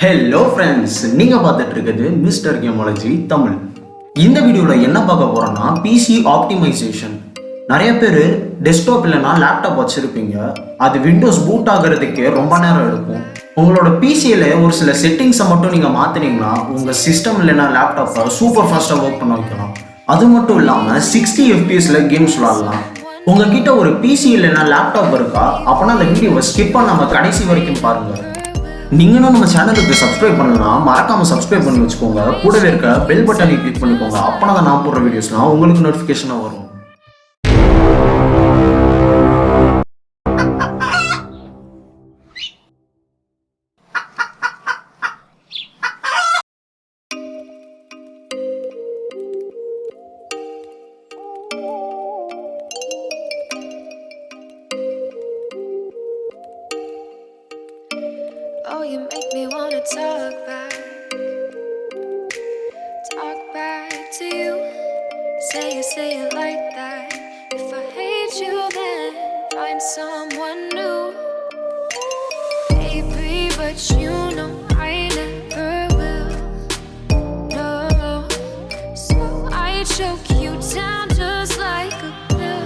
Hello friends, நீங்க பார்த்துட்டு இருக்கிறது மிஸ்டர் Gameology தமிழ். இந்த வீடியோல என்ன பார்க்க போறோம்னா PC ஆப்டிமைசேஷன். நிறைய பேர் டெஸ்க்டாப் இல்லைனா லேப்டாப் வச்சிருப்பீங்க. அது விண்டோஸ் பூட் ஆகிறதுக்கு ரொம்ப நேரம் எடுக்கும். உங்களோட பிசியில் ஒரு சில செட்டிங்ஸை மட்டும் நீங்கள் மாற்றினீங்கன்னா உங்கள் சிஸ்டம் இல்லைனா லேப்டாப்பை சூப்பர் ஃபாஸ்ட்டாக ஒர்க் பண்ண வைக்கலாம். அது மட்டும் இல்லாமல் 60 FPSல கேம்ஸ் விளாடலாம். உங்ககிட்ட ஒரு பிசி இல்லைனா லேப்டாப் இருக்கா? அப்போனா அந்த வீடியோவை ஸ்கிப் பண்ணாமல் கடைசி வரைக்கும் பாருங்கள். நீங்களும் நம்ம சேனலுக்கு சப்ஸ்கிரைப் பண்ணலாம், மறக்காம சப்ஸ்கிரைப் பண்ணி வச்சுக்கோங்க. கூடவே இருக்க பெல் பட்டனை கிளிக் பண்ணிக்கோங்க. அப்போனா தான் நான் போடுற வீடியோஸ்லாம் உங்களுக்கு நோட்டிஃபிகேஷனாக வரும். Oh, you make me wanna talk back to you. Say it like that. If I hate you, then find someone new. Baby, but you know I never will. No, so I choke you down just like a pill.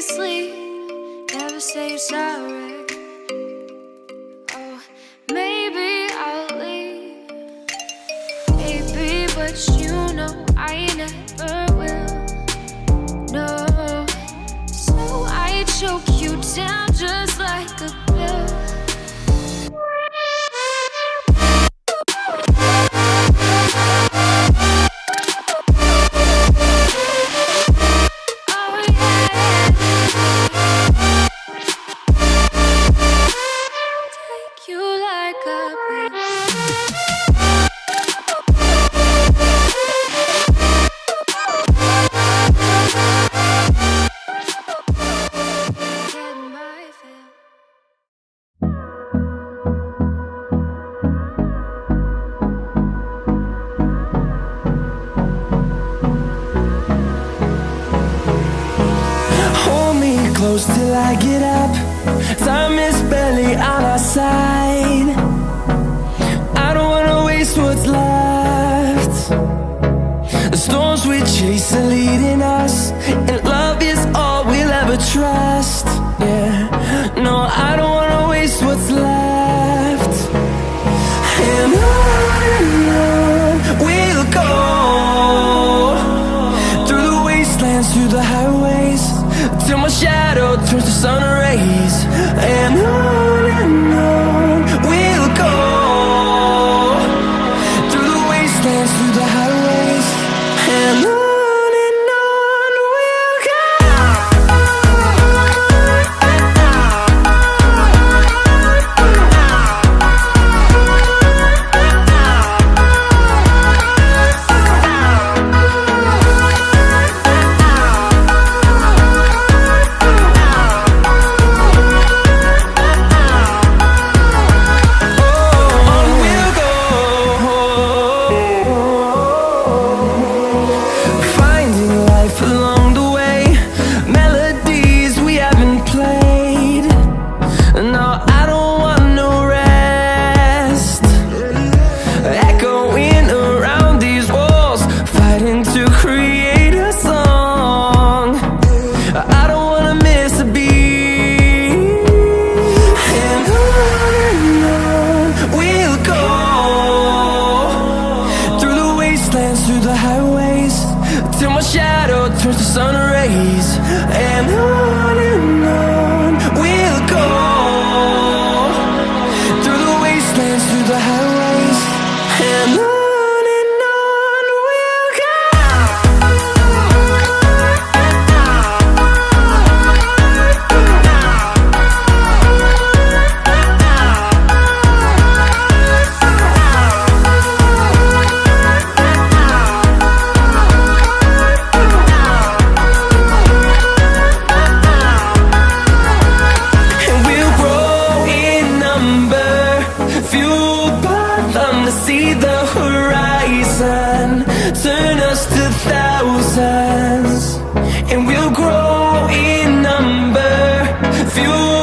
Sleep, never say sorry. Oh, maybe I'll leave, baby, but you know I never will. No, so I choke you down just like a pill. Close till I get up. Time is barely on our side. I don't wanna waste what's left. The storms we chase are leading us, and love is all we'll ever trust. Yeah, no, I don't wanna waste what's left. And on we'll go, through the wastelands, through the highways, till my shadow turns to sun rays. And on we'll go, through the wastelands, through the highways. And on we'll go. Through the highways, till my shadow turns to sun rays. And on we'll go, through the wastelands, through the highways. see the horizon, turn us to thousands, and we'll grow in number, fuel